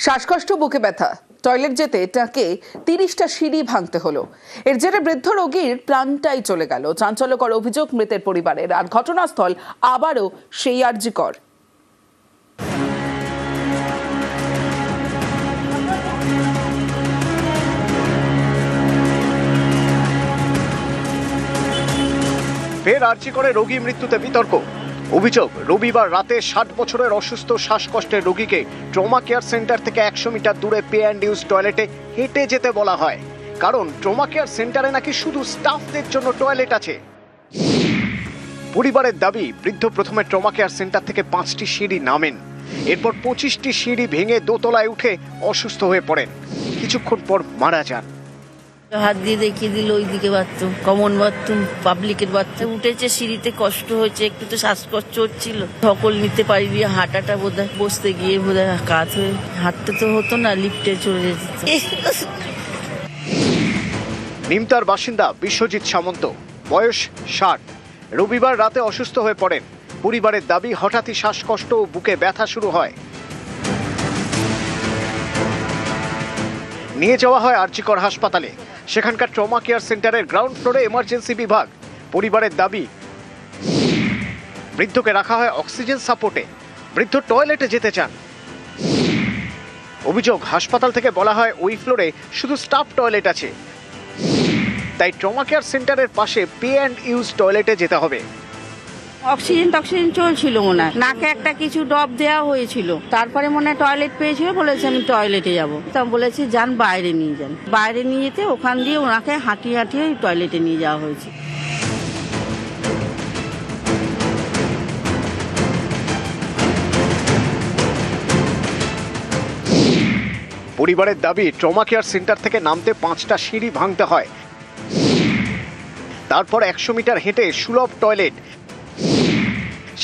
শ্বাসকষ্ট, বুকে ব্যথা, টয়লেট যেতে তাকে 30টা সিঁড়ি ভাঙতে হলো। এর জেরে বৃদ্ধ রোগীর প্রাণটাই চলে গেল। চাঞ্চল্যকর অভিযোগ মৃতের পরিবারের। আর ঘটনাস্থল আবারও সেই আরজিকর। ফের আরজিকরে রোগী মৃত্যুতে বিতর্ক। অভিযোগ, রবিবার রাতে 60 বছরের অসুস্থ শ্বাসকষ্টের রোগীকে ট্রমা কেয়ার সেন্টার থেকে 100 মিটার দূরে পে অ্যান্ড ইউজ টয়লেটে হেঁটে যেতে বলা হয়। কারণ ট্রমা কেয়ার সেন্টারে নাকি শুধু স্টাফদের জন্য টয়লেট আছে। পরিবারের দাবি, বৃদ্ধ প্রথমে ট্রমা কেয়ার সেন্টার থেকে 5টি সিঁড়ি নামেন, এরপর 25টি সিঁড়ি ভেঙে দোতলায় উঠে অসুস্থ হয়ে পড়েন। কিছুক্ষণ পর মারা যান। হাত দিয়ে দেখিয়ে দিল ওইদিকে বাথরুম, কমন বাথরুম, পাবলিকের বাথরুম। উঠেছে সিঁড়িতে, কষ্ট হয়েছে, একটু তো শ্বাসকষ্ট হচ্ছিল, ধকল নিতে পারিনি, হাঁটাটা বোধহয় বসতে গিয়ে বোধহয় কাত হয়ে হাঁটতে তো হতো না, লিফটে চলে যেত। নিমতার বাসিন্দা বিশ্বজিৎ সামন্ত, বয়স 60, রবিবার রাতে অসুস্থ হয়ে পড়েন। পরিবারের দাবি, হঠাৎই শ্বাসকষ্ট ও বুকে ব্যথা শুরু হয়। নিয়ে যাওয়া হয় আরজিকর হাসপাতালে। সেখানকার ট্রমা কেয়ার সেন্টারের গ্রাউন্ড ফ্লোরে এমার্জেন্সি বিভাগ। পরিবারের দাবি, বৃদ্ধকে রাখা হয় অক্সিজেন সাপোর্টে। বৃদ্ধ টয়লেটে যেতে চান। অভিযোগ, হাসপাতাল থেকে বলা হয় ওই ফ্লোরে শুধু স্টাফ টয়লেট আছে, তাই ট্রমা কেয়ার সেন্টারের পাশে পে অ্যান্ড ইউজ টয়লেটে যেতে হবে। অক্সিজেন চলছিল মনে হয়, নাকে একটা কিছু ড্রপ দেওয়া হয়েছিল, তারপরে মনে হয় টয়লেট পেয়েছিল, বলেছে আমি টয়লেটে যাবো। তা বলেছি যান বাইরে নিয়ে যান। বাইরে নিয়ে যেতে ওখান দিয়ে ওনাকে হাঁটিয়ে হাঁটিয়ে টয়লেটে নিয়ে যাওয়া হয়েছে। পরিবারের দাবি, ট্রমা কেয়ার সেন্টার থেকে নামতে 5টা সিঁড়ি ভাঙতে হয়, তারপর 100 মিটার হেঁটে সুলভ টয়লেট,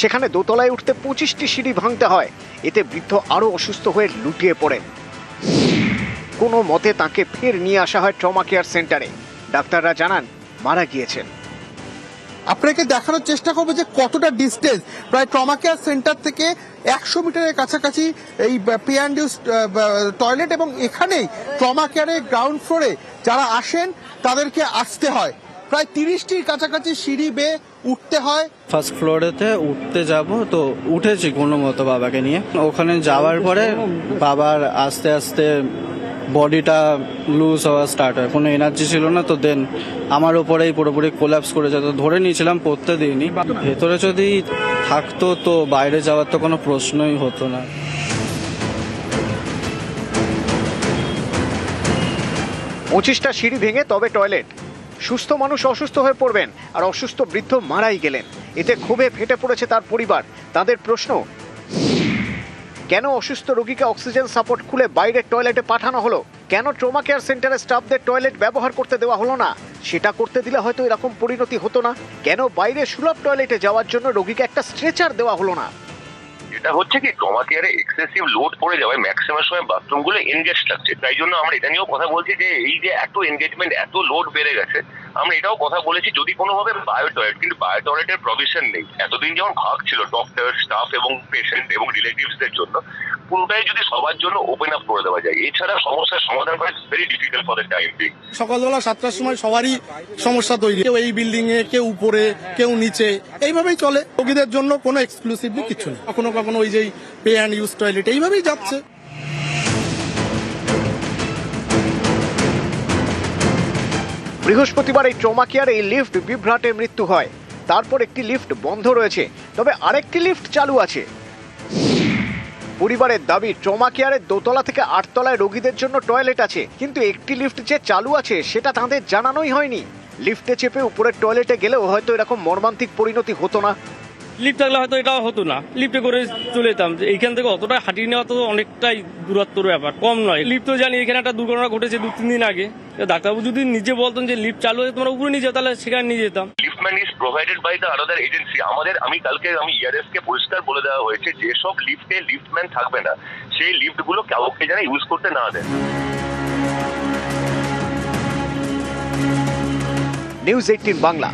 সেখানে দোতলায় উঠতে 25টি সিঁড়ি ভাঙতে হয়। এতে বৃদ্ধ আরো অসুস্থ হয়ে লুটিয়ে পড়েন। কোনো মতে তাকে ফের নিয়ে আসা হয় ট্রমা কেয়ার সেন্টারে। ডাক্তাররা জানান মারা গিয়েছেন। আপনাকে দেখানোর চেষ্টা করবো যে কতটা ডিস্টেন্স, প্রায় ট্রমা কেয়ার সেন্টার থেকে 100 মিটারের কাছাকাছি এই পে অ্যান্ড ইউজ টয়লেট, এবং এখানেই ট্রমা কেয়ারের গ্রাউন্ড ফ্লোরে যারা আসেন তাদেরকে আসতে হয়। প্রায় 30টির কাছাকাছি সিঁড়ি বেয়ে উঠতে হয়। ফার্স্ট ফ্লোরেতে উঠতে যাব, তো উঠেছি কোনো মতো বাবাকে নিয়ে। ওখানে যাওয়ার পরে বাবার আস্তে আস্তে বডিটা লুজ হওয়া স্টার্ট হয়, কোনো এনার্জি ছিল না। তো দেন আমার ওপরেই পুরোপুরি কোল্যাপস করে যেত, ধরে নিয়েছিলাম, পড়তে দিইনি। ভেতরে যদি থাকতো তো বাইরে যাওয়ার তো কোনো প্রশ্নই হতো না। পঁচিশটা সিঁড়ি ভেঙে তবে টয়লেট। সুস্থ মানুষ অসুস্থ হয়ে পড়বেন, আর অসুস্থ বৃদ্ধ মারাই গেলেন। এতে ক্ষোভে ফেটে পড়েছে তার পরিবার। তাদের প্রশ্ন, কেন অসুস্থ রোগীকে অক্সিজেন সাপোর্ট খুলে বাইরের টয়লেটে পাঠানো হলো? কেন ট্রমা কেয়ার সেন্টারের স্টাফদের টয়লেট ব্যবহার করতে দেওয়া হলো না? সেটা করতে দিলে হয়তো এরকম পরিণতি হতো না। কেন বাইরে সুলভ টয়লেটে যাওয়ার জন্য রোগীকে একটা স্ট্রেচার দেওয়া হলো না? এটা হচ্ছে কি, ট্রমা কেয়ারে এক্সেসিভ লোড পড়ে যাওয়ায় ম্যাক্সিমাম সময় বাথরুম গুলো এনগেজ থাকছে। তাই জন্য আমরা এটা নিয়েও কথা বলছি যে এই যে এত এনগেজমেন্ট, এত লোড বেড়ে গেছে, আমরা এটাও কথা বলেছি যদি কোনোভাবে বায়ো টয়লেট, কিন্তু বায়ো টয়লেটের প্রভিশন নেই। এতদিন যেমন ভাগ ছিল ডক্টর, স্টাফ এবং পেশেন্ট এবং রিলেটিভসদের জন্য, পুরোটাই যদি সবার জন্য ওপেন আপ করে দেওয়া যায়, এছাড়া সমস্যার সমাধান করা very difficult for the time being. সকালবেলা 7টার সময় সবারই সমস্যা তৈরি, কেউ এই বিল্ডিং এ, কেউ উপরে, কেউ নিচে, এইভাবেই চলে। রোগীদের জন্য কোনো এক্সক্লুসিভলি কিছু নেই। কখনো কখনো ওই যে পে অ্যান্ড ইউজ টয়লেট এইভাবেই যাচ্ছে। বৃহস্পতিবার এই ট্রমা কেয়ারে এই লিফট বিভ্রাটে মৃত্যু হয়। তারপর একটি লিফট বন্ধ রয়েছে, তবে আরেকটি লিফট চালু আছে। পরিবারের দাবি, ট্রমা কেয়ারের দোতলা থেকে 8 তলায় রোগীদের জন্য টয়লেট আছে, কিন্তু একটি লিফট যে চালু আছে সেটা তাদের জানানোই হয়নি। লিফটে চেপে উপরের টয়লেটে গেলেও হয়তো এরকম মর্মান্তিক পরিণতি হতো না। লিফট থাকলে হয়তো এটাও হতো না, লিফটে করে চলে যেতাম। এইখান থেকে অতটা হাঁটিয়ে নেওয়া তো অনেকটাই দূরত্বর ব্যাপার, কম নয়। লিফট তো জানি এখানে একটা দুর্ঘটনা ঘটেছে 2-3 দিন আগে। ডাক্তারবাবু যদি নিজে বলতেন যে লিফট চালু হয়ে তোমরা উপরে নিয়ে যাও, তাহলে সেখানে নিয়ে যেতাম। Liftman is provided by the another agency. আমি কালকে ইআরএস কে পরিষ্কার বলে দেওয়া হয়েছে, যেসব লিফটে লিফটম্যান থাকবে না সেই লিফট গুলো কাউকে যেন ইউজ করতে না দেন। নিউজ 18 বাংলা।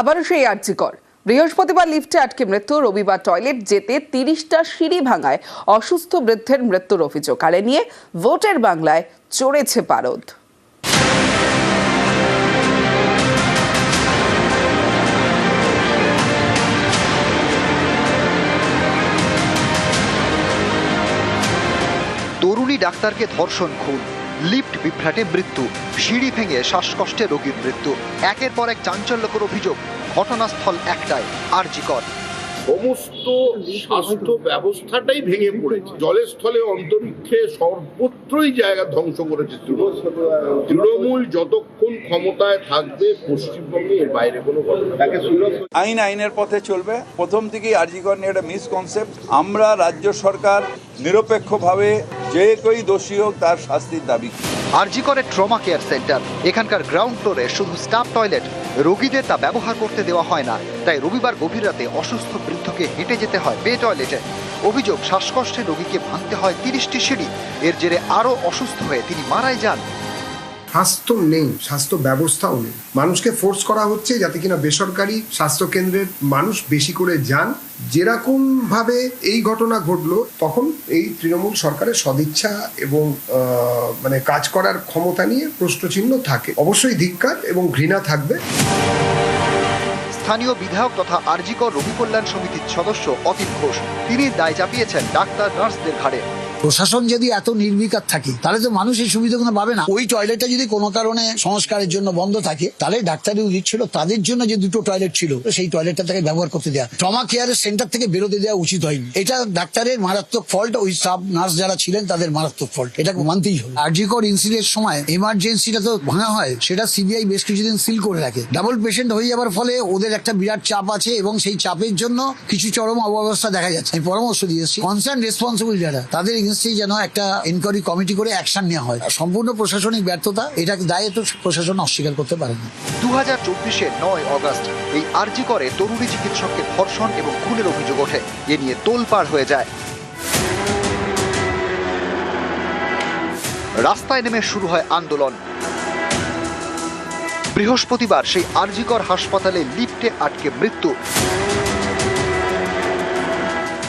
আবারও সেই আরজিকর। বৃহস্পতিবার লিফটে আটকে মৃত্যু, রবিবার টয়লেট যেতে 30টা সিঁড়ি ভাঙায় অসুস্থ বৃদ্ধের মৃত্যুর অভিযোগ। আর এ নিয়ে ভোটের বাংলায় চড়েছে পারদ। তরুণী ডাক্তারকে ধর্ষণ, খুন, লিফট বিভ্রাটে মৃত্যু, সিঁড়ি ভেঙে শ্বাসকষ্টে রোগীর মৃত্যু। একের পর এক চাঞ্চল্যকর অভিযোগ। ঘটনাস্থল একটাই, আরজি কর। সমস্ত স্বাস্থ্য ব্যবস্থাটাই ভেঙে পড়েছে। জলের স্থলে, অন্তরিক্ষে, সর্বত্রই জায়গা ধ্বংস করেছে তৃণমূল। যতক্ষণ ক্ষমতায় থাকবে পশ্চিমবঙ্গে এর বাইরে কোনো আইনের পথে চলবে। প্রথম থেকেই আরজি কর নিয়ে একটা মিসকনসেপ্ট। আমরা রাজ্য সরকার নিরপেক্ষভাবে যে কেউ দোষী হোক তার শাস্তির দাবি। আরজি করের ট্রমা কেয়ার সেন্টার। এখানকার গ্রাউন্ড ফ্লোরে শুধু স্টাফ টয়লেট, রোগীদের তা ব্যবহার করতে দেওয়া হয় না। তাই রবিবার গভীর রাতে অসুস্থ বৃদ্ধকে হেঁটে যেতে হয় বে টয়লেটে। অভিযোগ, শ্বাসকষ্টের রোগীকে ভাঙতে হয় 30টি সিঁড়ি। এর জেরে আরও অসুস্থ হয়ে তিনি মারাই যান। স্বাস্থ্য নেই, স্বাস্থ্য ব্যবস্থাও নেই। মানুষকে ফোর্স করা হচ্ছে যাতে কিনা বেসরকারি স্বাস্থ্য কেন্দ্রের মানুষ বেশি করে যান। যেরকম ভাবে এই ঘটনা ঘটলো, তখন এই তৃণমূল সরকারের সদিচ্ছা এবং মানে কাজ করার ক্ষমতা নিয়ে প্রশ্নচিহ্ন থাকে। অবশ্যই ধিক্কার এবং ঘৃণা থাকবে। স্থানীয় বিধায়ক তথা আরজি কর রোগী কল্যাণ সমিতির সদস্য অতীন ঘোষ, তিনি দায় চাপিয়েছেন ডাক্তার নার্সদের ঘাড়ে। প্রশাসন যদি এত নির্বিকার থাকে তাহলে তো মানুষ এই সুবিধাগুলো পাবে না। ওই টয়লেটটা যদি কোনো কারণে সংস্কারের জন্য বন্ধ থাকে, তাহলে ডাক্তারের উচিত ছিল তাদের জন্য যে দুটো টয়লেট ছিল সেই টয়লেটটা তাকে ব্যবহার করতে দেওয়া। ট্রমা কেয়ারের সেন্টার থেকে বেরোতে দেওয়া উচিত হয়নি। এটা ডাক্তারের মারাত্মক ফল্ট, ওই স্টাফ নার্স যারা ছিলেন তাদের মারাত্মক ফল্ট, এটা মানতেই হবে। আরজি কর ইনসিডেন্টের সময় এমার্জেন্সিটা তো ভাঙা হয়, সেটা সিবিআই বেশ কিছুদিন সিল করে রাখে। ডাবল পেশেন্ট হয়ে যাওয়ার ফলে ওদের একটা বিরাট চাপ আছে এবং সেই চাপের জন্য কিছু চরম অবস্থা দেখা যাচ্ছে। আমি পরামর্শ দিয়েছি কনসার্ন রেসপন্সিবল যারা, তাদের এগেইনস্টে যেন একটা ইনকোয়ারি কমিটি করে অ্যাকশন নেওয়া হয়। সম্পূর্ণ প্রশাসনিক ব্যর্থতা, এটা দায় তো প্রশাসন অস্বীকার করতে পারে না। 2024-এর 9 অগস্ট এই আরজি করে তরুণী চিকিৎসককে ধর্ষণ এবং খুনের অভিযোগ ওঠে। এ নিয়ে তোলপাড় হয়ে যায়। রাস্তায় নেমে শুরু হয় আন্দোলন। বৃহস্পতিবার সেই আরজি কর হাসপাতালে লিফটে আটকে মৃত্যু।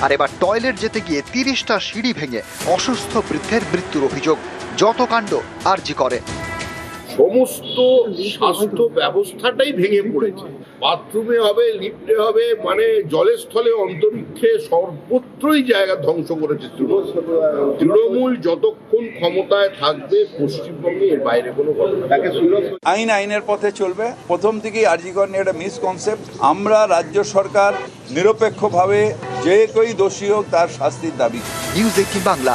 আর এবার টয়লেট যেতে গিয়ে 30টা সিঁড়ি ভেঙে অসুস্থ বৃদ্ধের মৃত্যুর অভিযোগ। যত কাণ্ড আরজি করে। সমস্ত স্বাস্থ্য ব্যবস্থাটাই ভেঙে পড়েছে। বাথরুমে হবে, লিফটে হবে, মানে জলের স্থলে, অন্তরিক্ষে, সর্বত্রই জায়গা ধ্বংস করেছে তৃণমূল। যতক্ষণ ক্ষমতায় থাকবে পশ্চিমবঙ্গে এর বাইরে কোনো আইনের পথে চলবে। প্রথম থেকেই আরজি কর নিয়ে একটা মিসকনসেপ্ট। আমরা রাজ্য সরকার নিরপেক্ষভাবে যে কেউ দোষী হোক তার শাস্তির দাবি। নিউজ 18 বাংলা।